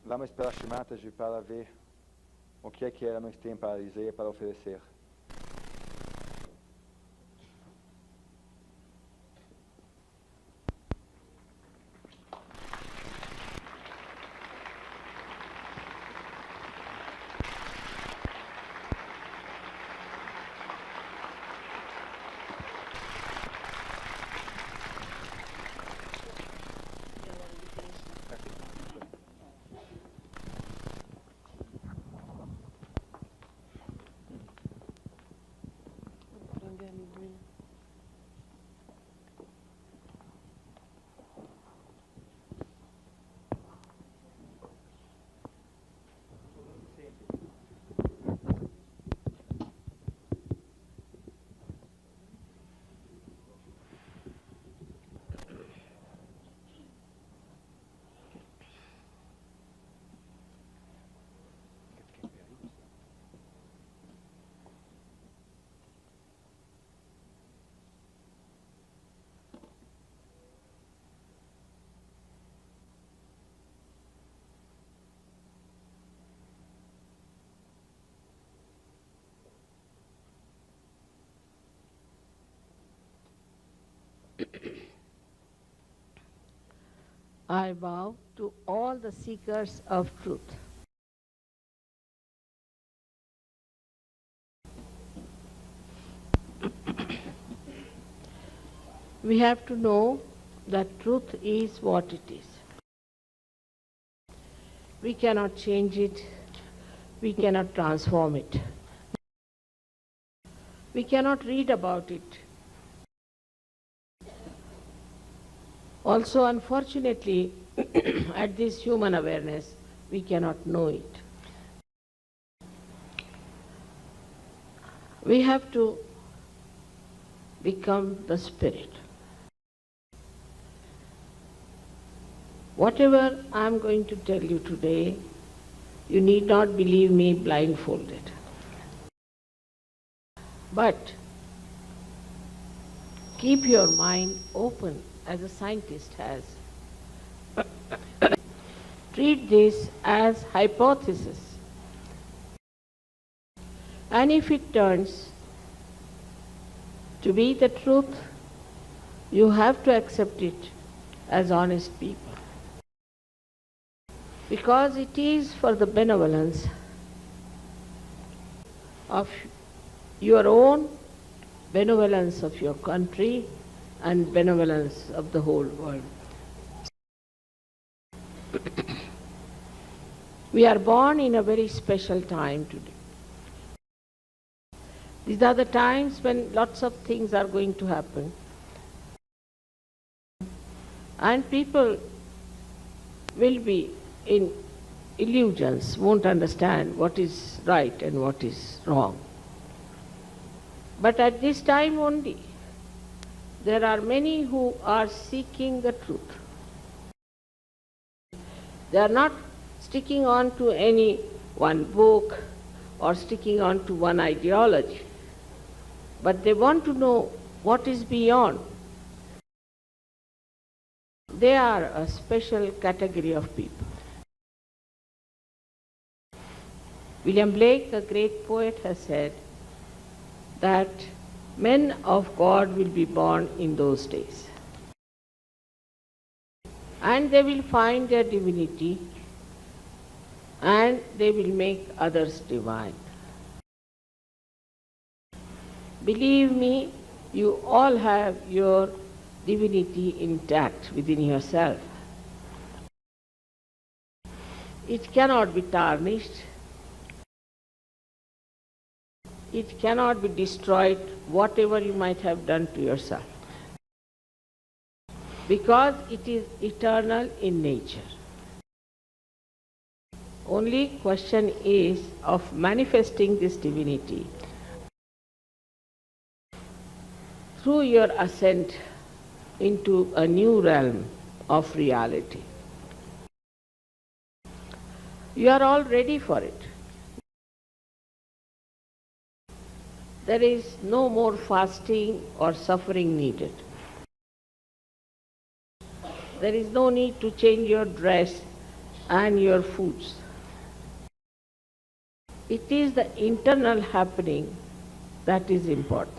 Vamos pelas Shimataji para ver o que é que ela nos tem para dizer, para oferecer. I bow to all the seekers of truth. We have to know that truth is what it is. We cannot change it. We cannot transform it. We cannot read about it. Also, unfortunately, at this human awareness, we cannot know it. We have to become the spirit. Whatever I am going to tell you today, you need not believe me blindfolded. But keep your mind open as a scientist has. Treat this as hypothesis. And if it turns to be the truth, you have to accept it as honest people. Because it is for the benevolence of your own, benevolence of your country, and benevolence of the whole world. We are born in a very special time today. These are the times when lots of things are going to happen. And people will be in illusions, won't understand what is right and what is wrong. But at this time only, there are many who are seeking the truth. They are not sticking on to any one book or sticking on to one ideology, but they want to know what is beyond. They are a special category of people. William Blake, a great poet, has said that men of God will be born in those days. And they will find their divinity and they will make others divine. Believe me, you all have your divinity intact within yourself. It cannot be tarnished. It cannot be destroyed, whatever you might have done to yourself. Because it is eternal in nature. Only question is of manifesting this divinity through your ascent into a new realm of reality. You are all ready for it. There is no more fasting or suffering needed. There is no need to change your dress and your foods. It is the internal happening that is important.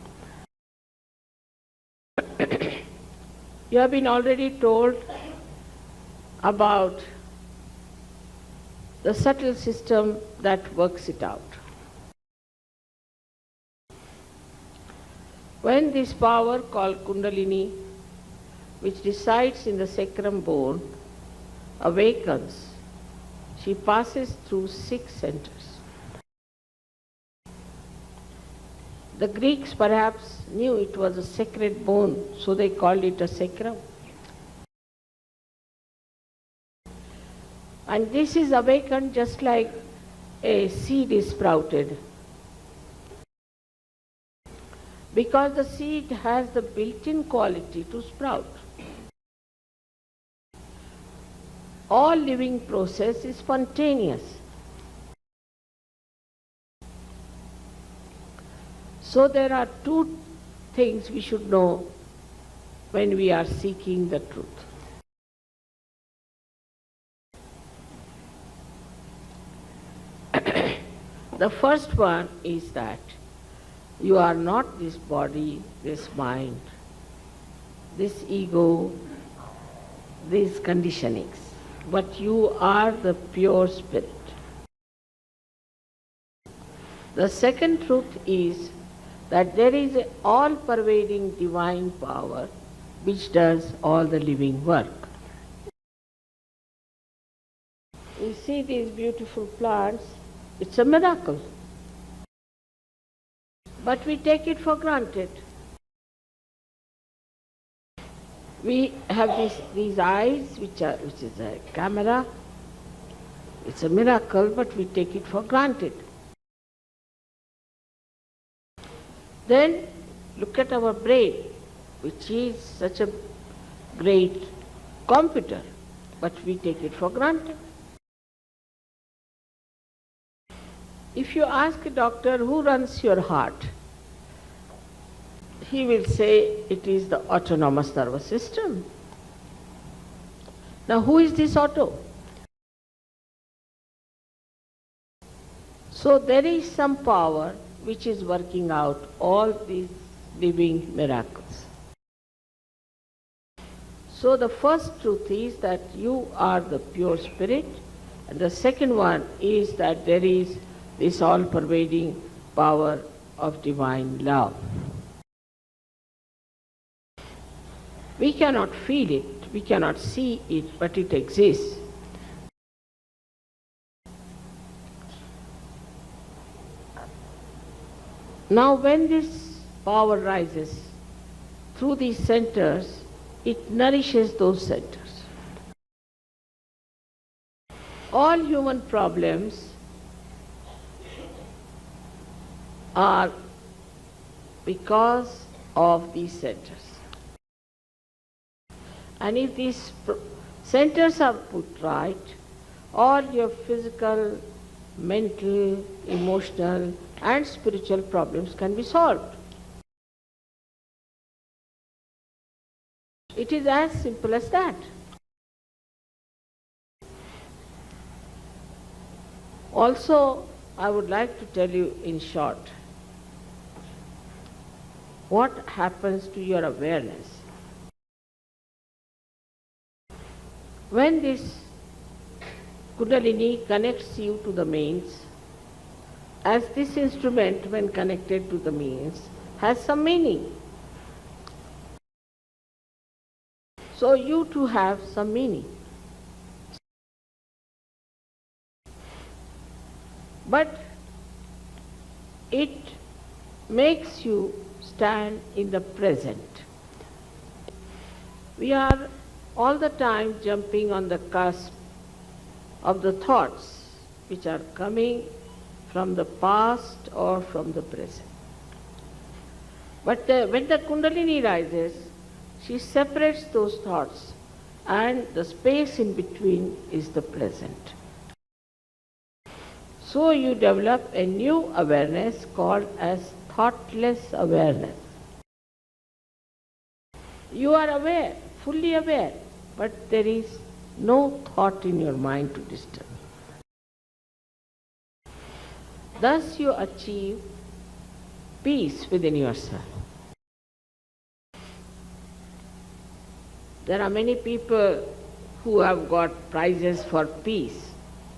You have been already told about the subtle system that works it out. When this power called Kundalini, which resides in the sacrum bone, awakens, she passes through 6 centers. The Greeks perhaps knew it was a sacred bone, so they called it a sacrum. And this is awakened just like a seed is sprouted. Because the seed has the built-in quality to sprout. All living process is spontaneous. So there are 2 things we should know when we are seeking the truth. The first one is that you are not this body, this mind, this ego, these conditionings, but you are the pure spirit. The second truth is that there is an all-pervading divine power which does all the living work. You see these beautiful plants, it's a miracle. But we take it for granted. We have these eyes, which is a camera. It's a miracle, but we take it for granted. Then look at our brain, which is such a great computer, but we take it for granted. If you ask a doctor who runs your heart, he will say it is the autonomous nervous system. Now who is this auto? So there is some power which is working out all these living miracles. So the first truth is that you are the pure spirit, and the second one is that there is this all-pervading power of divine love. We cannot feel it, we cannot see it, but it exists. Now when this power rises through these centers, it nourishes those centers. All human problems are because of these centers. And if these centers are put right, all your physical, mental, emotional and spiritual problems can be solved. It is as simple as that. Also, I would like to tell you in short what happens to your awareness. When this Kundalini connects you to the means, as this instrument when connected to the means has some meaning. So you too have some meaning. But it makes you stand in the present. We are all the time jumping on the cusp of the thoughts which are coming from the past or from the present. But when the Kundalini rises, she separates those thoughts and the space in between is the present. So you develop a new awareness called as thoughtless awareness. You are aware, fully aware, but there is no thought in your mind to disturb. Thus you achieve peace within yourself. There are many people who have got prizes for peace,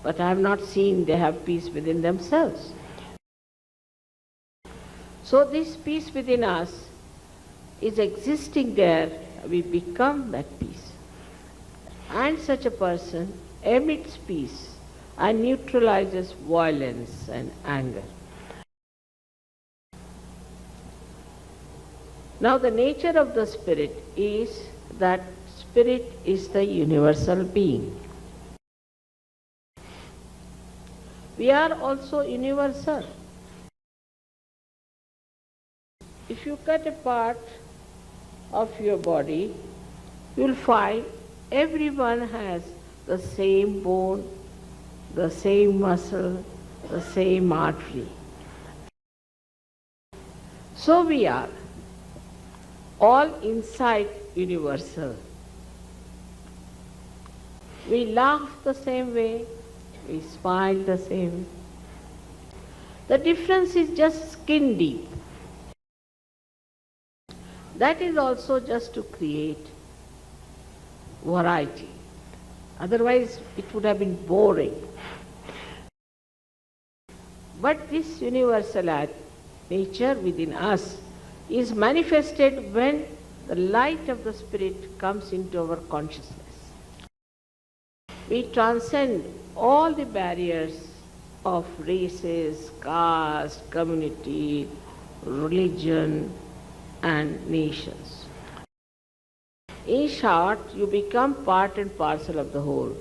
but I have not seen they have peace within themselves. So this peace within us is existing there, we become that peace. And such a person emits peace and neutralizes violence and anger. Now the nature of the spirit is that spirit is the universal being. We are also universal. If you cut a part of your body, you will find everyone has the same bone, the same muscle, the same artery. So we are all inside universal. We laugh the same way, we smile the same way. The difference is just skin deep. That is also just to create variety. Otherwise it would have been boring. But this universal nature within us is manifested when the light of the spirit comes into our consciousness. We transcend all the barriers of races, caste, community, religion, and nations. In short, you become part and parcel of the whole.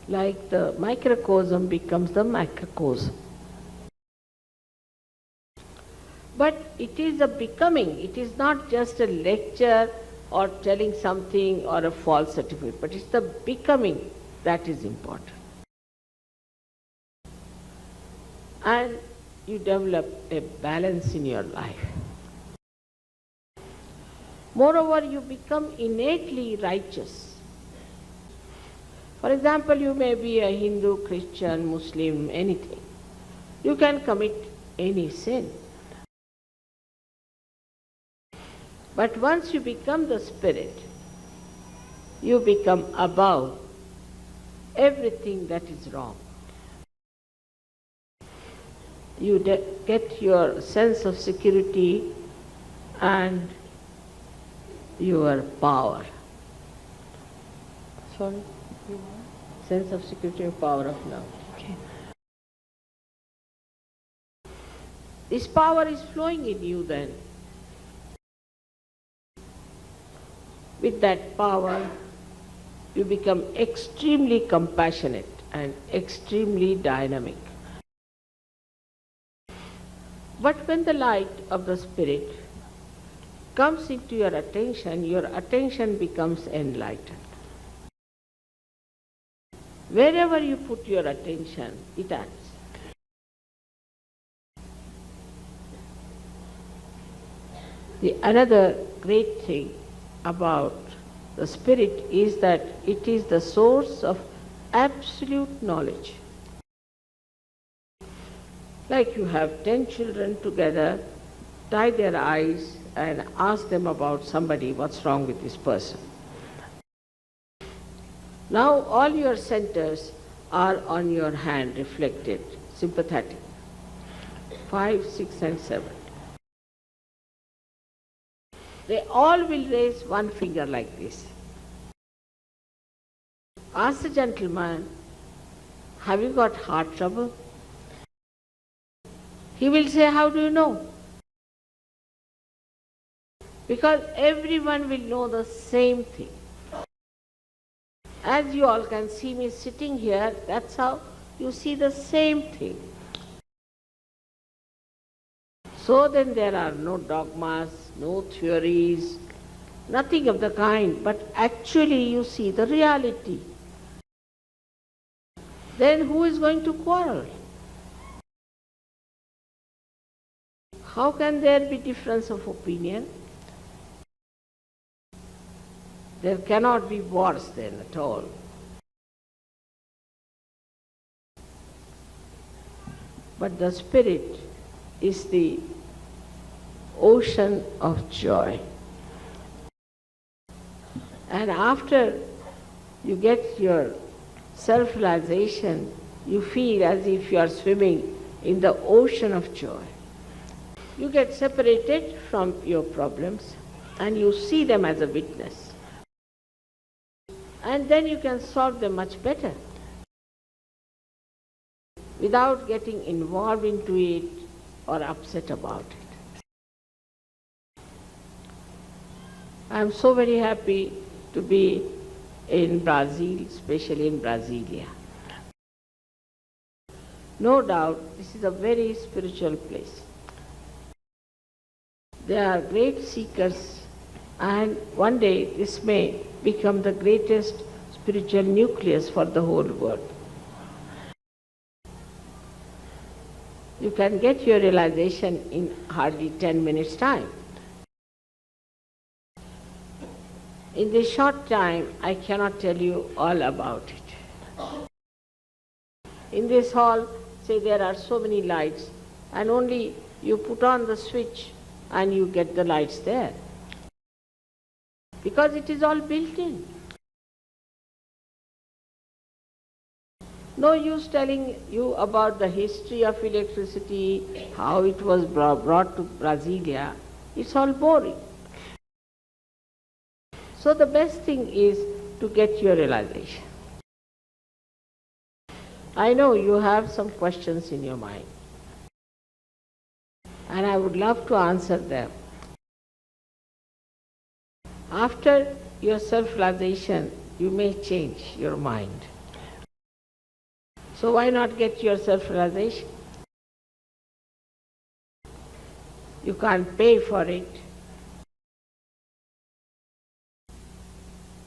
Like the microcosm becomes the macrocosm. But it is a becoming, it is not just a lecture or telling something or a false certificate, but it's the becoming that is important. And you develop a balance in your life. Moreover, you become innately righteous. For example, you may be a Hindu, Christian, Muslim, anything. You can commit any sin. But once you become the spirit, you become above everything that is wrong. You get your sense of security and your power. Sorry? Sense of security and power of love. Okay. This power is flowing in you then. With that power, you become extremely compassionate and extremely dynamic. But when the light of the spirit comes into your attention becomes enlightened. Wherever you put your attention, it acts. The another great thing about the spirit is that it is the source of absolute knowledge. Like you have 10 children together, tie their eyes and ask them about somebody, what's wrong with this person. Now all your centers are on your hand, reflected, sympathetic. 5, 6 and 7. They all will raise one finger like this. Ask the gentleman, have you got heart trouble? He will say, how do you know? Because everyone will know the same thing. As you all can see me sitting here, that's how you see the same thing. So then there are no dogmas, no theories, nothing of the kind, but actually you see the reality. Then who is going to quarrel? How can there be difference of opinion? There cannot be wars then at all. But the spirit is the ocean of joy. And after you get your self-realization, you feel as if you are swimming in the ocean of joy. You get separated from your problems and you see them as a witness. And then you can solve them much better without getting involved into it or upset about it. I am so very happy to be in Brazil, especially in Brasilia. No doubt, this is a very spiritual place. There are great seekers, and one day this may become the greatest spiritual nucleus for the whole world. You can get your realization in hardly 10 minutes' time. In this short time, I cannot tell you all about it. In this hall, say there are so many lights, and only you put on the switch and you get the lights there. Because it is all built in. No use telling you about the history of electricity, how it was brought to Brasilia. It's all boring. So the best thing is to get your realization. I know you have some questions in your mind, and I would love to answer them. After your self-realization, you may change your mind. So why not get your self-realization? You can't pay for it.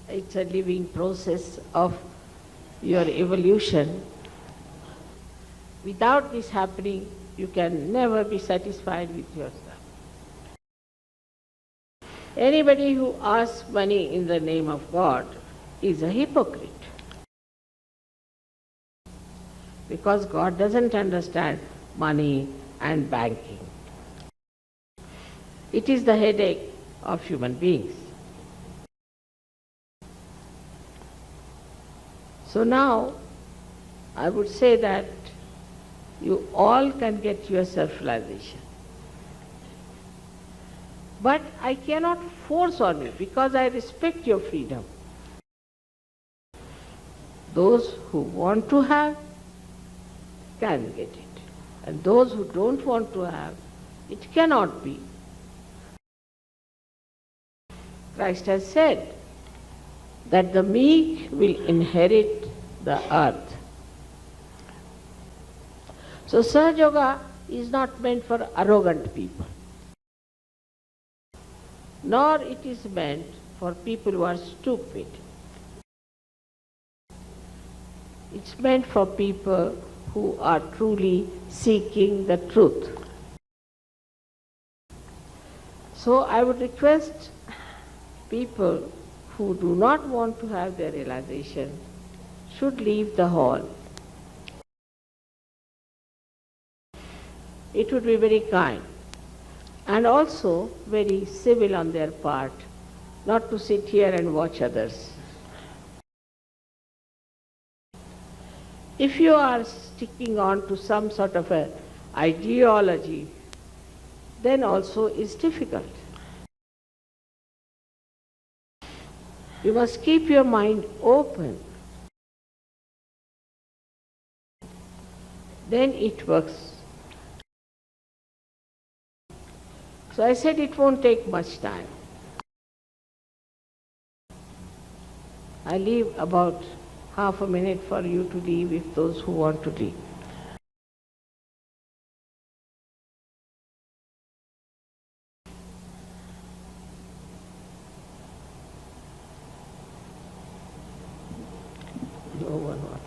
It's a living process of your evolution. Without this happening, you can never be satisfied with yourself. Anybody who asks money in the name of God is a hypocrite. Because God doesn't understand money and banking. It is the headache of human beings. So now, I would say that you all can get your self-realization. But I cannot force on you because I respect your freedom. Those who want to have can get it. And those who don't want to have, it cannot be. Christ has said that the meek will inherit the earth. So SahajaYoga is not meant for arrogant people, nor it is meant for people who are stupid. It's meant for people who are truly seeking the truth. So I would request people who do not want to have their realization should leave the hall. It would be very kind and also very civil on their part not to sit here and watch others. If you are sticking on to some sort of an ideology, then also it's difficult. You must keep your mind open. Then it works. So I said it won't take much time. I leave about half a minute for you to leave if those who want to leave. No one wants.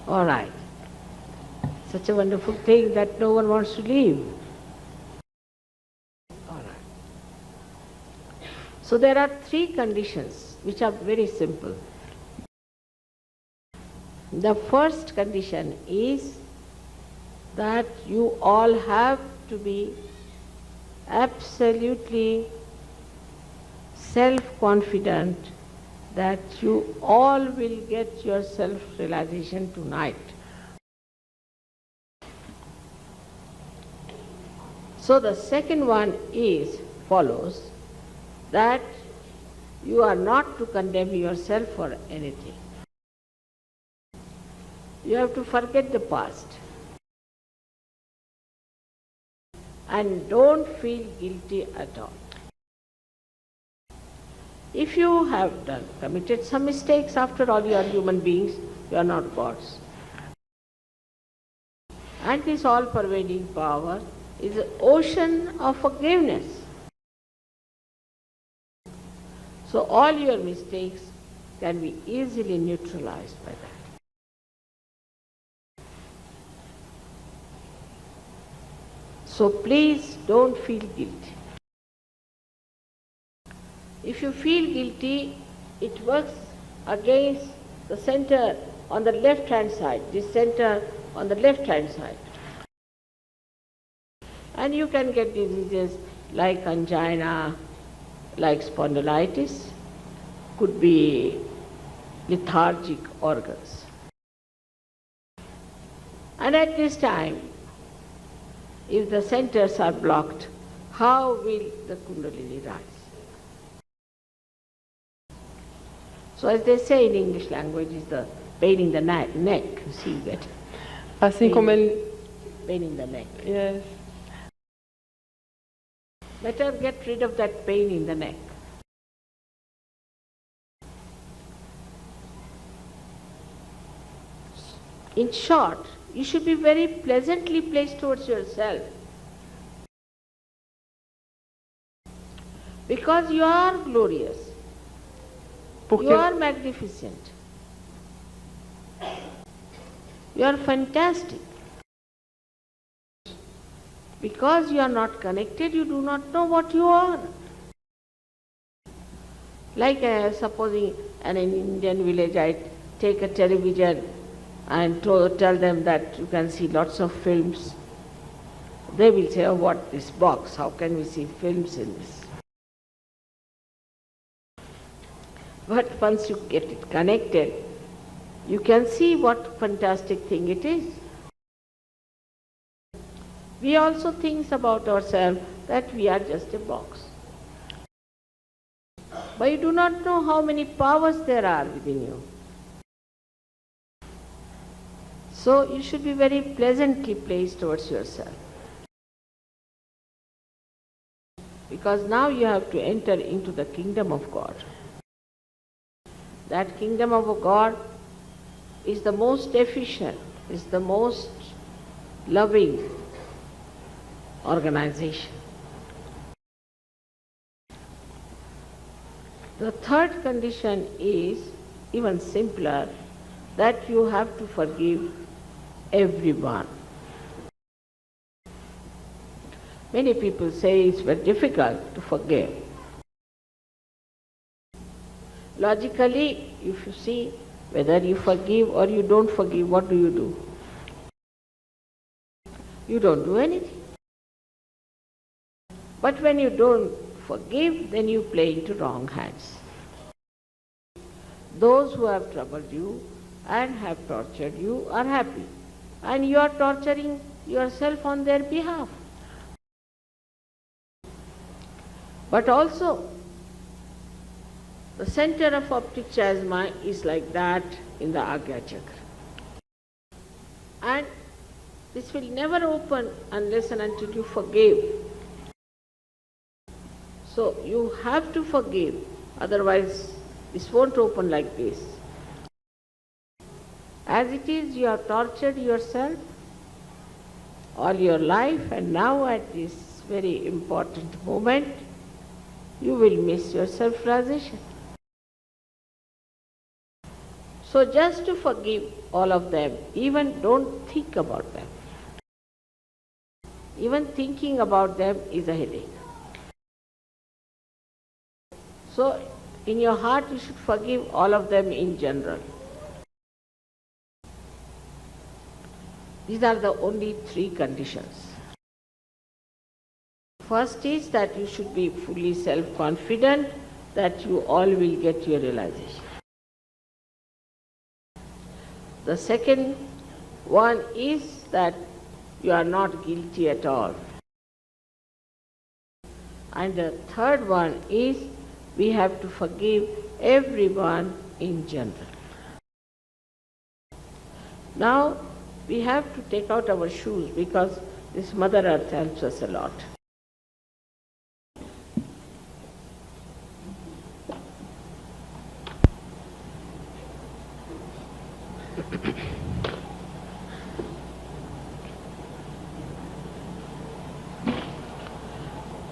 All right. Such a wonderful thing that no one wants to leave. All right. So there are three conditions which are very simple. The first condition is that you all have to be absolutely self-confident that you all will get your self-realization tonight. So the second one follows that you are not to condemn yourself for anything. You have to forget the past and don't feel guilty at all. If you have committed some mistakes, after all you are human beings, you are not gods. And this all-pervading power is an ocean of forgiveness. So all your mistakes can be easily neutralized by that. So please don't feel guilty. If you feel guilty, it works against the center on the left-hand side, this center on the left-hand side. And you can get diseases like angina, like spondylitis, could be lethargic organs. And at this time, if the centers are blocked, how will the Kundalini rise? So as they say in English language, is the pain in the neck, you see that. Assim como ele... Pain in the neck. Yes. Better get rid of that pain in the neck. In short, you should be very pleasantly placed towards yourself. Because you are glorious. You are magnificent. You are fantastic. Because you are not connected, you do not know what you are. Like supposing in an Indian village, I take a television and tell them that you can see lots of films. They will say, oh, what this box, how can we see films in this? But once you get it connected, you can see what fantastic thing it is. We also think about ourselves that we are just a box. But you do not know how many powers there are within you. So you should be very pleasantly placed towards yourself. Because now you have to enter into the kingdom of God. That kingdom of God is the most efficient, is the most loving organization. The third condition is even simpler, that you have to forgive everyone. Many people say it's very difficult to forgive. Logically, if you see whether you forgive or you don't forgive, what do? You don't do anything. But when you don't forgive, then you play into wrong hands. Those who have troubled you and have tortured you are happy, and you are torturing yourself on their behalf. But also, the center of optic chiasma is like that in the Agya Chakra. And this will never open unless and until you forgive. So you have to forgive, otherwise this won't open like this. As it is, you have tortured yourself all your life, and now at this very important moment, you will miss your self-realization. So just to forgive all of them, even don't think about them. Even thinking about them is a headache. So in your heart you should forgive all of them in general. These are the only three conditions. First is that you should be fully self-confident that you all will get your realization. The second one is that you are not guilty at all. And the third one is we have to forgive everyone in general. Now we have to take out our shoes because this Mother Earth helps us a lot.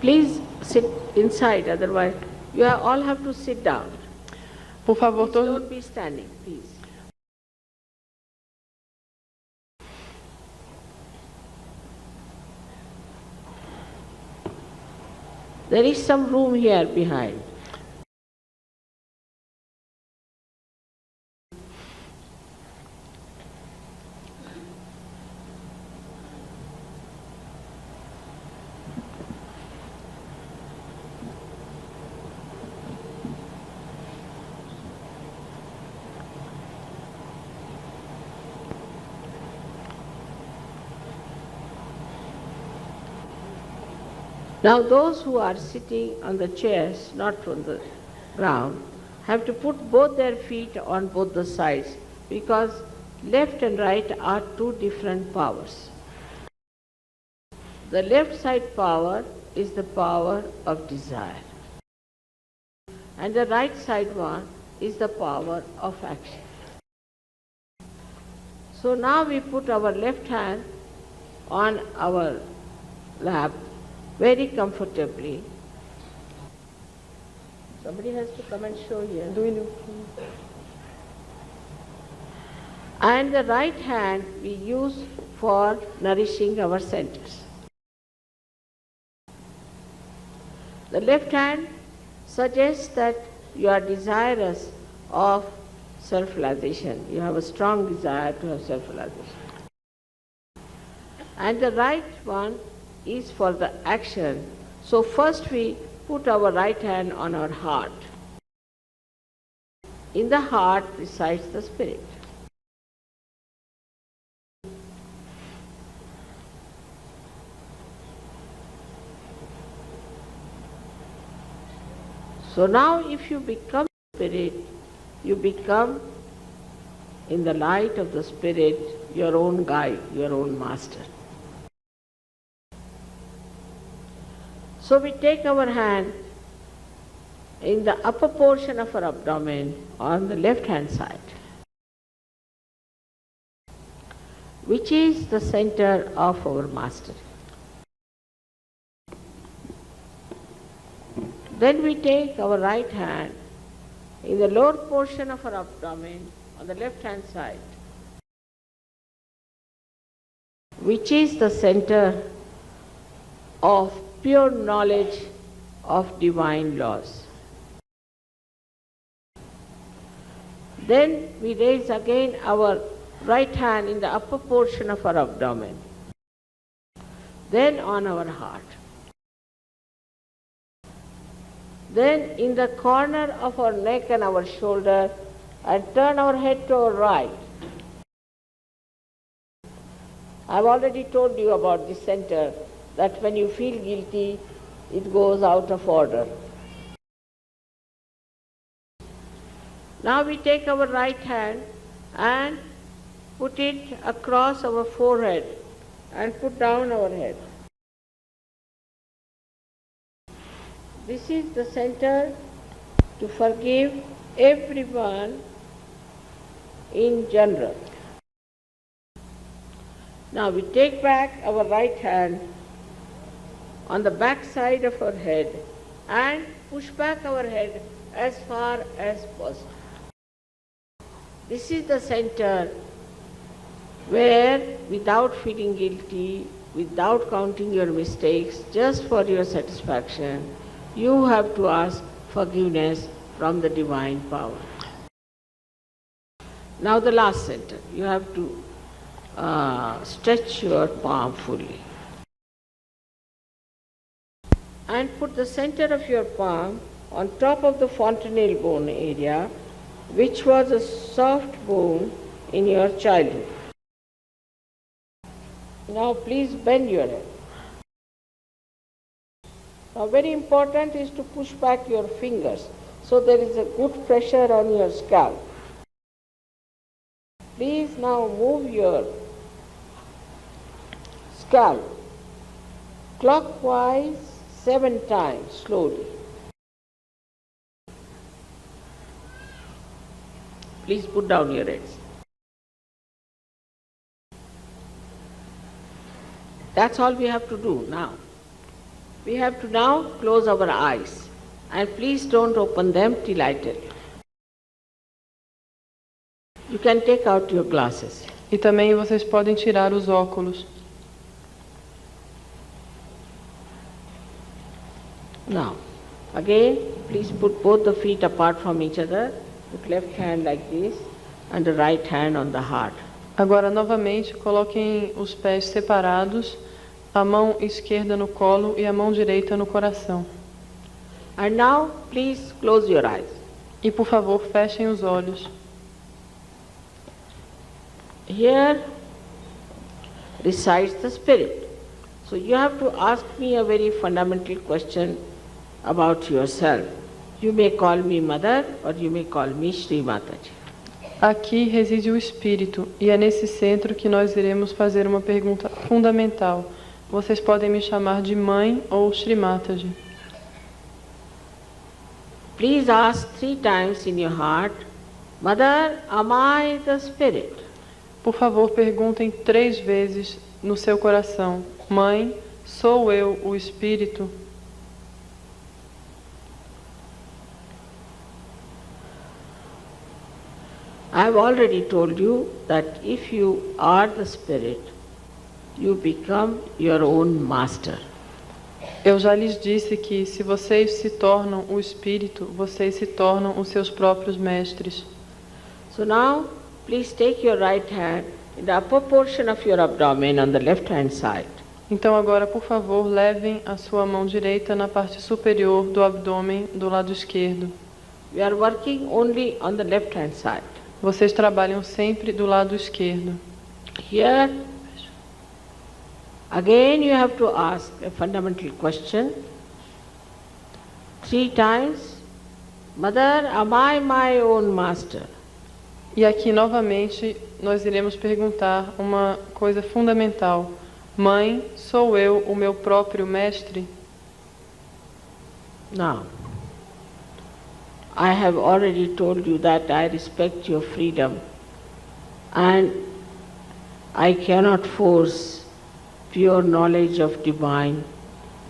Please sit inside, otherwise you all have to sit down. Por favor, Please todos, don't be standing, please. There is some room here behind. Now those who are sitting on the chairs, not from the ground, have to put both their feet on both the sides because left and right are two different powers. The left side power is the power of desire, and the right side one is the power of action. So now we put our left hand on our lap very comfortably. Somebody has to come and show here. And the right hand we use for nourishing our centers. The left hand suggests that you are desirous of self-realization. You have a strong desire to have self-realization. And the right one is for the action. So first we put our right hand on our heart. In the heart resides the spirit. So now if you become spirit, you become, in the light of the spirit, your own guide, your own master. So we take our hand in the upper portion of our abdomen on the left hand side, which is the center of our mastery. Then we take our right hand in the lower portion of our abdomen on the left hand side, which is the center of pure knowledge of divine laws. Then we raise again our right hand in the upper portion of our abdomen, then on our heart. Then in the corner of our neck and our shoulder, and turn our head to our right. I've already told you about this center, that when you feel guilty, it goes out of order. Now we take our right hand and put it across our forehead and put down our head. This is the center to forgive everyone in general. Now we take back our right hand on the back side of our head and push back our head as far as possible. This is the center where, without feeling guilty, without counting your mistakes, just for your satisfaction, you have to ask forgiveness from the divine power. Now the last center. You have to stretch your palm fully. And put the center of your palm on top of the fontanelle bone area, which was a soft bone in your childhood. Now please bend your head. Now very important is to push back your fingers so there is a good pressure on your scalp. Please now move your scalp clockwise 7 times slowly. Please put down your heads. That's all we have to do now. We have to now close our eyes, and please don't open them till I tell you. You can take out your glasses. E também vocês podem tirar os óculos. Now, again, please put both the feet apart from each other. Put left hand like this and the right hand on the heart. Agora, novamente, coloquem os pés separados, a mão esquerda no colo e a mão direita no coração. And now, please close your eyes. E, por favor, fechem os olhos. Here resides the spirit. So you have to ask me a very fundamental question about yourself. You may call me Mother or you may call me Shri Mataji. Aqui reside o Espírito, e é nesse centro que nós iremos fazer uma pergunta fundamental. Vocês podem me chamar de Mãe ou Shri Mataji. Please ask 3 times in your heart, Mother, am I the Spirit? Por favor, perguntem 3 vezes no seu coração. Mãe, sou eu o Espírito? I have already told you that if you are the Spirit, you become your own master. Eu já lhes disse que, se vocês se tornam o Espírito, vocês se tornam os seus próprios mestres. So now, please take your right hand in the upper portion of your abdomen on the left hand side. Então agora, por favor, levem a sua mão direita na parte superior do abdômen do lado esquerdo. We are working only on the left hand side. Vocês trabalham sempre do lado esquerdo. Here, again you have to ask a fundamental question. 3 times, Mother, am I my own master? E aqui novamente nós iremos perguntar uma coisa fundamental. Mãe, sou eu o meu próprio mestre? Now, I have already told you that I respect your freedom and I cannot force pure knowledge of divine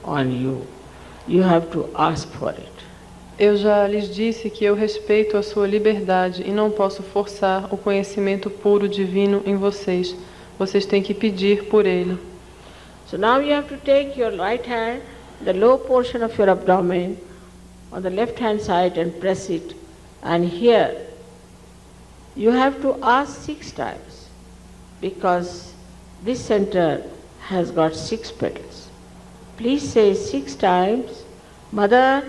on you. You have to ask for it. Eu já lhes disse que eu respeito a sua liberdade e não posso forçar o conhecimento puro divino em vocês. Vocês têm que pedir por ele. So now you have to take your right hand, the low portion of your abdomen, on the left hand side and press it. And here, you have to ask 6 times, because this center has got 6 petals. Please say 6 times, Mother,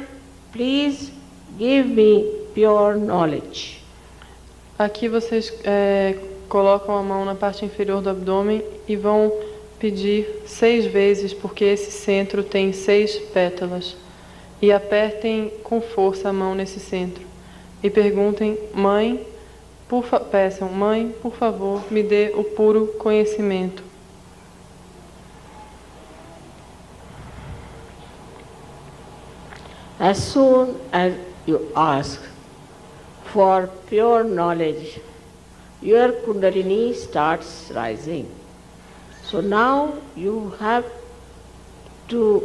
please give me pure knowledge. Aqui vocês colocam a mão na parte inferior do abdômen e vão pedir 6 vezes, porque esse centro tem 6 pétalas. E apertem com força a mão nesse centro. E perguntem, Mãe, peçam, Mãe, por favor, me dê o puro conhecimento. As soon as you ask for pure knowledge, your Kundalini starts rising. So now you have to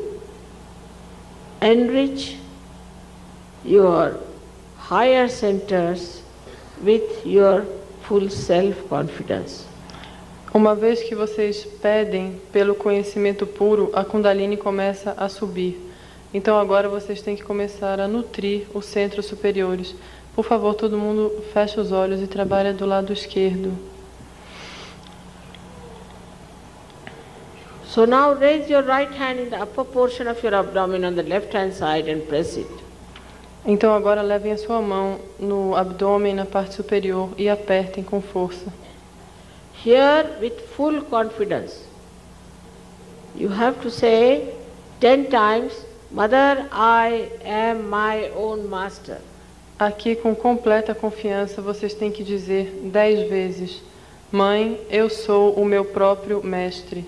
enrich your higher centers with your full self-confidence. Uma vez que vocês pedem pelo conhecimento puro, a Kundalini começa a subir. Então agora vocês têm que começar a nutrir os centros superiores. Por favor, todo mundo fecha os olhos e trabalha do lado esquerdo. So now raise your right hand in the upper portion of your abdomen on the left hand side and press it. Então agora levem a sua mão no abdômen, na parte superior, e apertem com força. Here, with full confidence, you have to say 10 times, Mother, I am my own master. Aqui, com completa confiança, vocês têm que dizer 10 vezes: Mãe, eu sou o meu próprio mestre.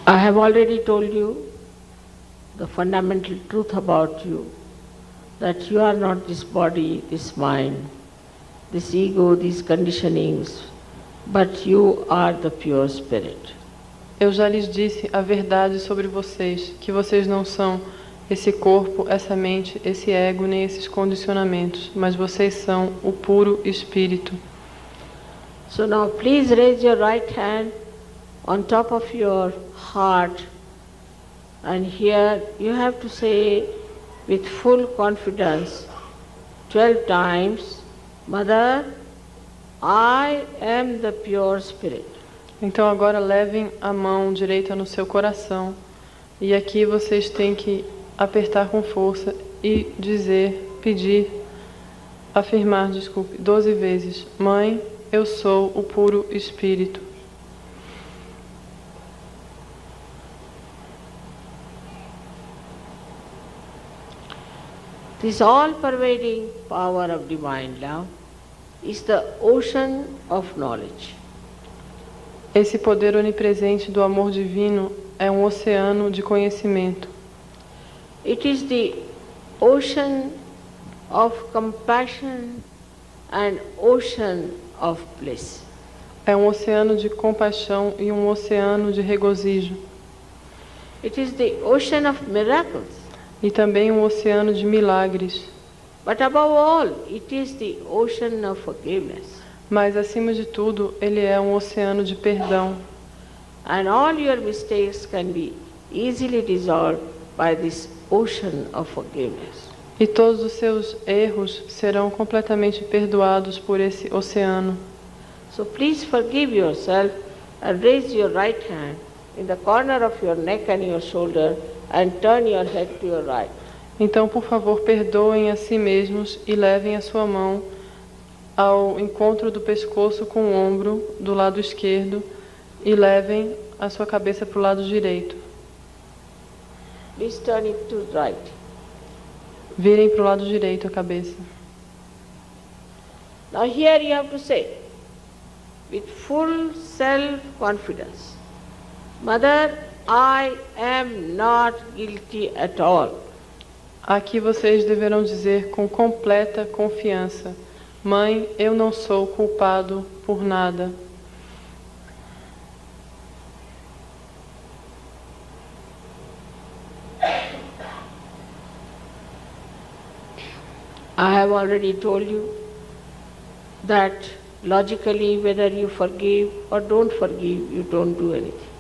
I have already told you the fundamental truth about you, that you are not this body, this mind, this ego, these conditionings, but you are the pure spirit. Eu já lhes disse a verdade sobre vocês, que vocês não são esse corpo, essa mente, esse ego, nem esses condicionamentos, mas vocês são o puro espírito. So now please raise your right hand on top of your heart, and here you have to say with full confidence 12 times, Mother, I am the pure spirit. Então agora levem a mão direita no seu coração, e aqui vocês têm que apertar com força e dizer, pedir, afirmar, 12 vezes: Mãe, eu sou o puro espírito. This all-pervading power of divine love is the ocean of knowledge. Esse poder onipresente do amor divino é um oceano de conhecimento. It is the ocean of compassion and ocean of bliss. É um oceano de compaixão e um oceano de regozijo. It is the ocean of miracles. E também um oceano de milagres. But above all, it is the ocean of forgiveness. Mas, acima de tudo, ele é um oceano de perdão. And all your mistakes can be easily dissolved by this ocean of forgiveness. E todos os seus erros serão completamente perdoados por esse oceano. So please forgive yourself and raise your right hand in the corner of your neck and your shoulder and turn your head to your right. Então, por favor, perdoem a si mesmos e levem a sua mão ao encontro do pescoço com o ombro do lado esquerdo e levem a sua cabeça para o lado direito. Please turn it to right. Virem para o lado direito a cabeça. Now here you have to say, with full self-confidence, Mother, I am not guilty at all. Aqui vocês deverão dizer com completa confiança: Mãe, eu não sou culpado por nada. I have already told you that logically, whether you forgive or don't forgive, you don't do anything.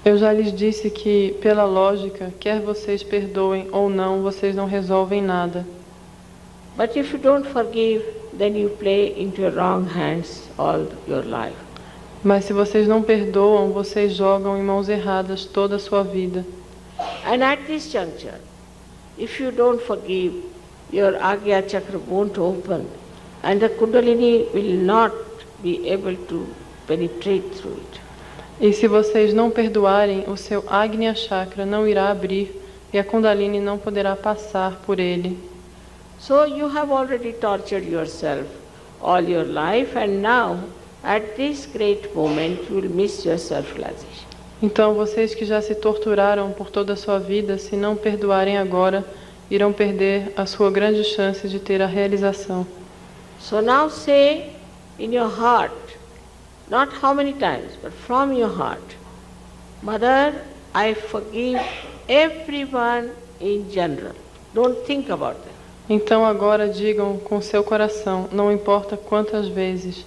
Eu já lhes disse que, pela lógica, quer vocês perdoem ou não, vocês não resolvem nada. But if you don't forgive, then you play into your wrong hands all your life. Mas se vocês não perdoam, vocês jogam em mãos erradas toda a sua vida. And at this juncture, if you don't forgive, your Agya Chakra won't open and the Kundalini will not be able to penetrate through it. E se vocês não perdoarem, o seu Agnya Chakra não irá abrir e a Kundalini não poderá passar por ele. So you have already tortured yourself all your life, and now, at this great moment, you will miss your self-realization. Então, vocês que já se torturaram por toda a sua vida, se não perdoarem agora, irão perder a sua grande chance de ter a realização. So now say in your heart, not how many times, but from your heart, Mother, I forgive everyone in general. Don't think about that. Então agora digam com seu coração, não importa quantas vezes,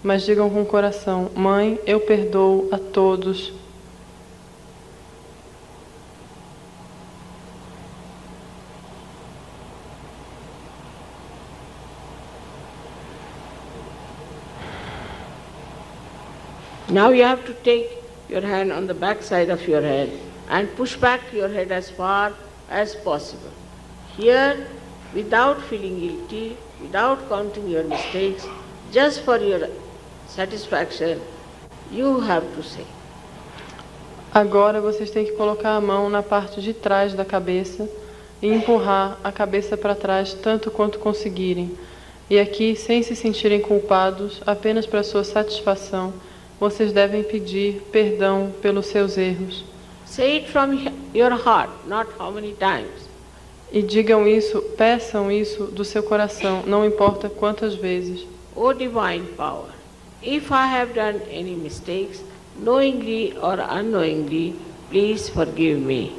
mas digam com o coração: Mãe, eu perdoo a todos. Now you have to take your hand on the back side of your head and push back your head as far as possible. Here, without feeling guilty, without counting your mistakes, just for your satisfaction, you have to say. Agora vocês têm que colocar a mão na parte de trás da cabeça e empurrar a cabeça para trás tanto quanto conseguirem. E aqui, sem se sentirem culpados, apenas para sua satisfação, vocês devem pedir perdão pelos seus erros. Say it from your heart, not how many times. E digam isso, peçam isso do seu coração, não importa quantas vezes. O divine power, if I have done any mistakes, knowingly or unknowingly, please forgive me.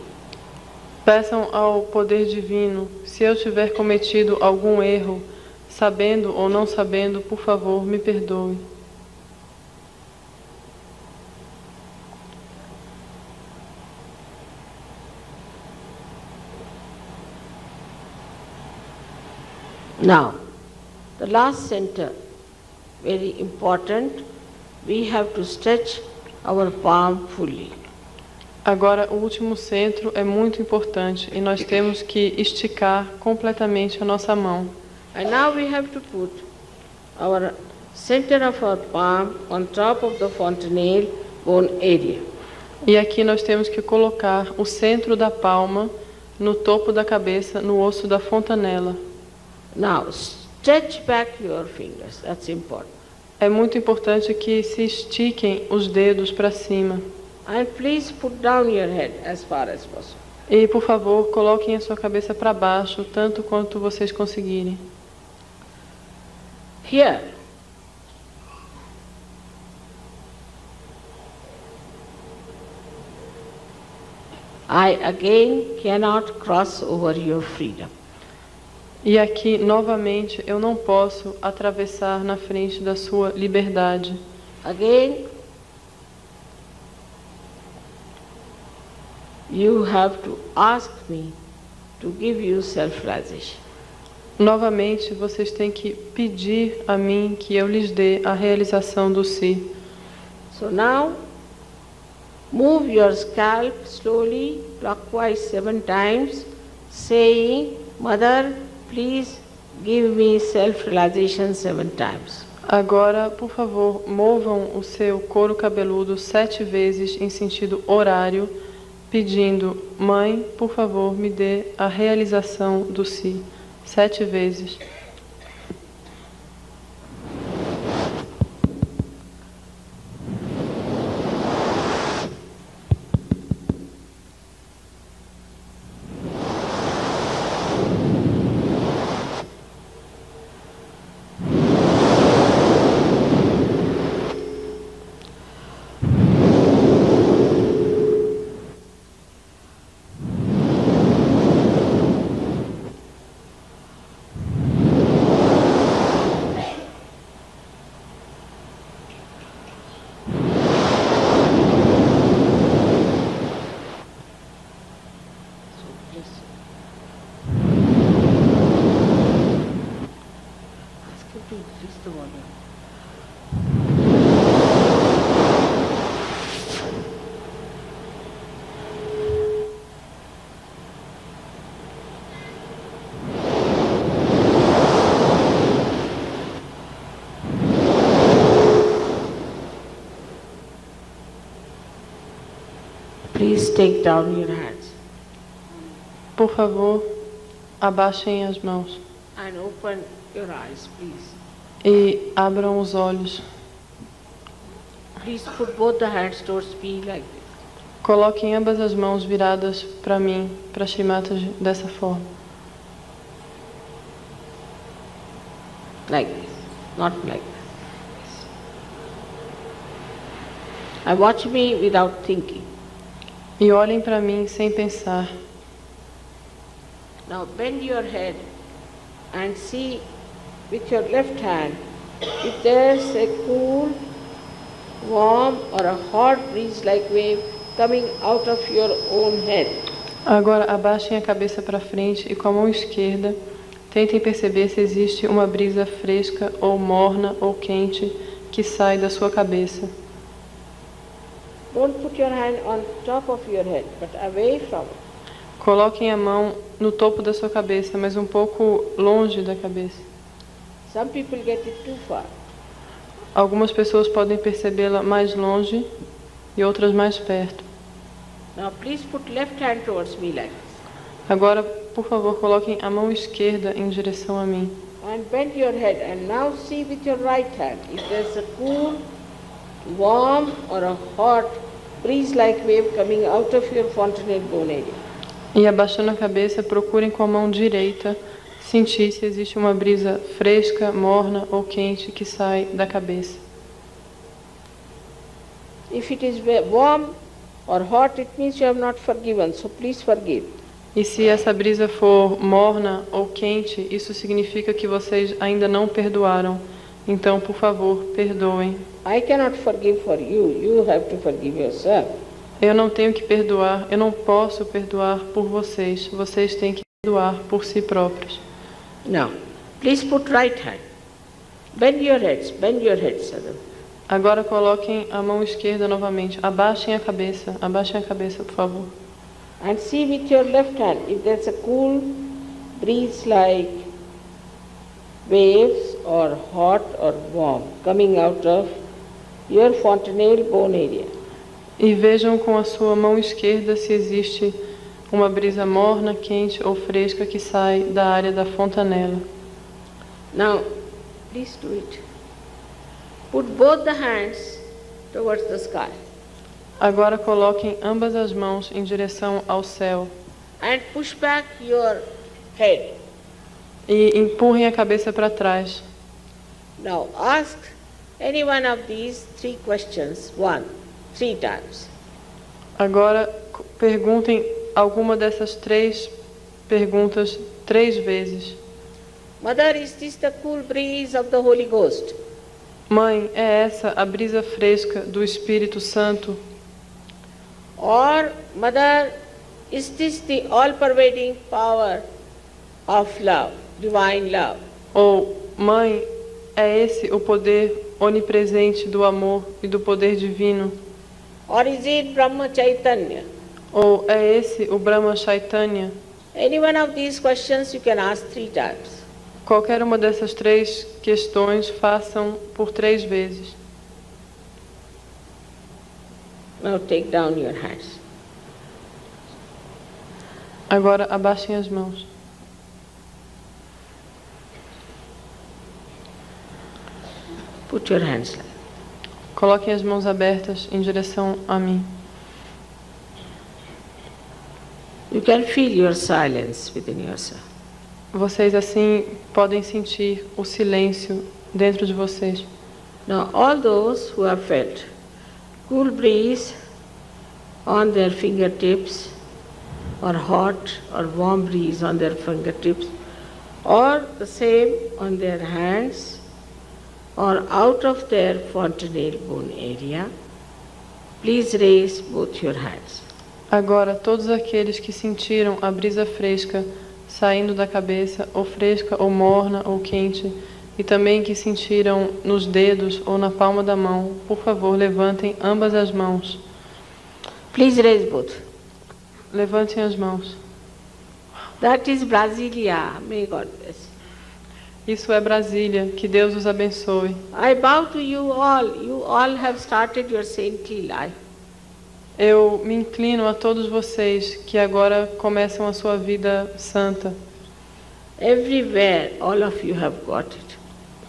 Peçam ao poder divino, se eu tiver cometido algum erro, sabendo ou não sabendo, por favor, me perdoe. Now, the last center, very important, we have to stretch our palm fully. Agora, o último centro é muito importante e nós temos que esticar completamente a nossa mão. And now we have to put our center of our palm on top of the fontanelle bone area. E aqui nós temos que colocar o centro da palma no topo da cabeça, no osso da fontanela. Now, stretch back your fingers, that's important. É muito importante que se estiquem os dedos para cima. And please put down your head as far as possible. E, por favor, coloquem a sua cabeça para baixo, tanto quanto vocês conseguirem. Here, I again cannot cross over your freedom. E aqui, novamente, eu não posso atravessar na frente da sua liberdade. Again, you have to ask me to give you self-realization. Novamente, vocês têm que pedir a mim que eu lhes dê a realização do si. So now, move your scalp slowly, clockwise 7 times, saying, Mother, please give me self-realization 7 times. Agora, por favor, movam o seu couro cabeludo 7 vezes em sentido horário, pedindo, Mãe, por favor, me dê a realização do si. 7 vezes. Please take down your hands Por favor, abaixem as mãos and open your eyes, please. e abram os olhos. Please put both the hands towards me like this. Coloquem ambas as mãos viradas para mim, para Shrimataji, dessa forma. Like this, not like this. And watch me without thinking. E olhem para mim sem pensar. Now bend your head and see with your left hand if there's a cool, warm or a hot breeze-like wave coming out of your own head. Agora abaixem a cabeça para frente e com a mão esquerda tentem perceber se existe uma brisa fresca ou morna ou quente que sai da sua cabeça. Don't put your hand on top of your head, but away from it. Coloquem a mão no topo da sua cabeça, mas um pouco longe da cabeça. Some people get it too far. Algumas pessoas podem percebê-la mais longe e outras mais perto. Now please put left hand towards me like this. Agora, por favor, coloquem a mão esquerda em direção a mim. And bend your head and now see with your right hand if there's a cool, warm or a hot breeze-like wave coming out of your fontanel bone area. E abaixando a cabeça, procurem com a mão direita sentir se existe uma brisa fresca, morna ou quente que sai da cabeça. If it is warm or hot, it means you have not forgiven, so please forgive. E se essa brisa for morna ou quente, isso significa que vocês ainda não perdoaram. Então, por favor, perdoem. I cannot forgive for you. You have to forgive yourself. Eu não tenho que perdoar, eu não posso perdoar por vocês. Vocês têm que perdoar por si próprios. Now, please put right hand. Bend your heads, Sadhu. Agora coloquem a mão esquerda novamente. Abaixem a cabeça, por favor. And see with your left hand if there's a cool breeze-like waves or hot or warm coming out of your fontanel bone area. E vejam com a sua mão esquerda se existe uma brisa morna, quente ou fresca que sai da área da fontanela. Now, please do it. Put both the hands towards the sky. Agora coloquem ambas as mãos em direção ao céu. And push back your head. E empurrem a cabeça para trás. Now ask any one of these three questions, 3 times. Agora perguntem alguma dessas 3 perguntas 3 vezes. Mother, is this the cool breeze of the Holy Ghost? Mãe, é essa a brisa fresca do Espírito Santo? Or, Mother, is this the all-pervading power of love, divine love? Ou, Mãe, é esse o poder onipresente do amor e do poder divino? Or is it Brahma Chaitanya? Ou é esse o Brahma Chaitanya? Any one of these questions you can ask 3 times. Qualquer uma dessas 3 questões façam por 3 vezes. Now take down your hands. Agora abaixem as mãos. Put your hands like. Coloquem as mãos abertas em direção a mim. You can feel your silence within yourself. Vocês assim podem sentir o silêncio dentro de vocês. Now all those who have felt cool breeze on their fingertips or hot or warm breeze on their fingertips or the same on their hands or out of their fontanel bone area, please raise both your hands. Agora, todos aqueles que sentiram a brisa fresca saindo da cabeça, ou fresca, ou morna, ou quente, e também que sentiram nos dedos ou na palma da mão, por favor, levantem ambas as mãos. Please raise both. Levantem as mãos. That is Brasilia. May God bless you. Isso é Brasília. Que Deus os abençoe. I bow to you all. You all have started your saintly life. Eu me inclino a todos vocês que agora começam a sua vida santa. Everywhere, all of you have got it.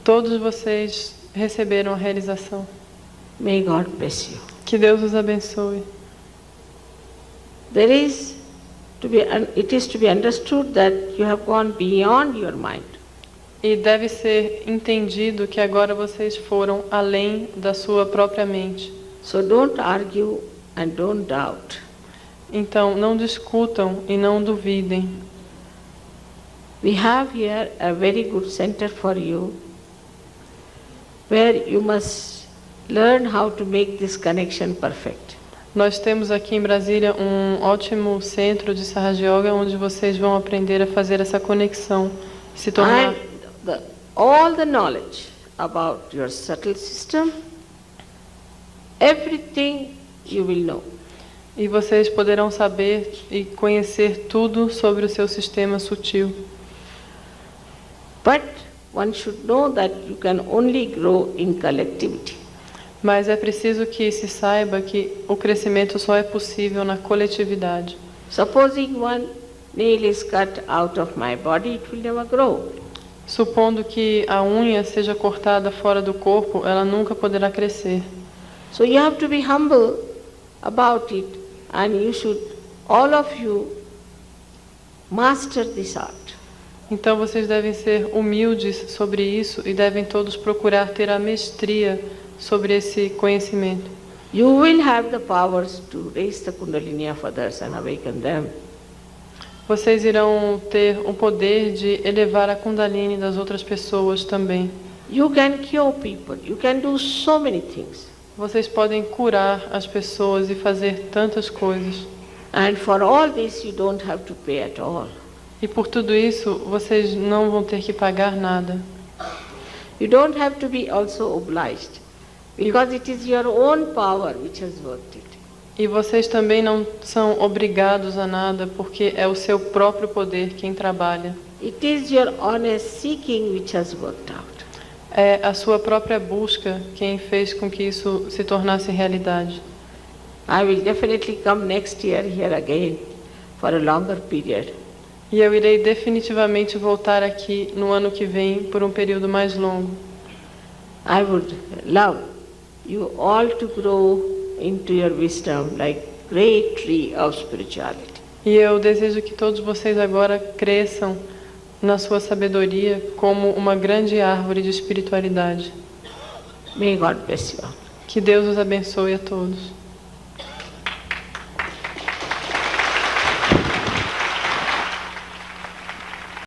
Todos vocês receberam a realização. May God bless you. Que Deus os abençoe. It is to be understood that you have gone beyond your mind. E deve ser entendido que agora vocês foram além da sua própria mente. So don't argue and don't doubt. Então, não discutam e não duvidem. We have here a very good center for you, where you must learn how to make this connection perfect. Nós temos aqui em Brasília um ótimo centro de SahajaYoga, onde vocês vão aprender a fazer essa conexão, se tornar... And all the knowledge about your subtle system, everything you will know. E vocês poderão saber e conhecer tudo sobre o seu sistema sutil. But one should know that you can only grow in collectivity. Mas é preciso que se saiba que o crescimento só é possível na coletividade. Supposing one nail is cut out of my body, it will never grow. Supondo que a unha seja cortada fora do corpo, ela nunca poderá crescer. So you have to be humble about it, and you should, all of you, master this art. Então vocês devem ser humildes sobre isso e devem todos procurar ter a mestria sobre esse conhecimento. You will have the powers to raise the Kundalini of others and awaken them. Vocês irão ter o poder de elevar a Kundalini das outras pessoas também. You can cure people. You can do so many things. Vocês podem curar as pessoas e fazer tantas coisas. And for all this, you don't have to pay at all. E por tudo isso, vocês não vão ter que pagar nada. You don't have to be also obliged, because it is your own power which has worked it. E vocês também não são obrigados a nada, porque é o seu próprio poder quem trabalha. It is your honest seeking which has worked out. É a sua própria busca quem fez com que isso se tornasse realidade. I will definitely come next year here again for a longer period. E eu irei definitivamente voltar aqui no ano que vem por um período mais longo. I would love you all to grow into your wisdom like great tree of spirituality. E eu desejo que todos vocês agora cresçam na sua sabedoria como uma grande árvore de espiritualidade. May God bless you all. Que Deus os abençoe a todos.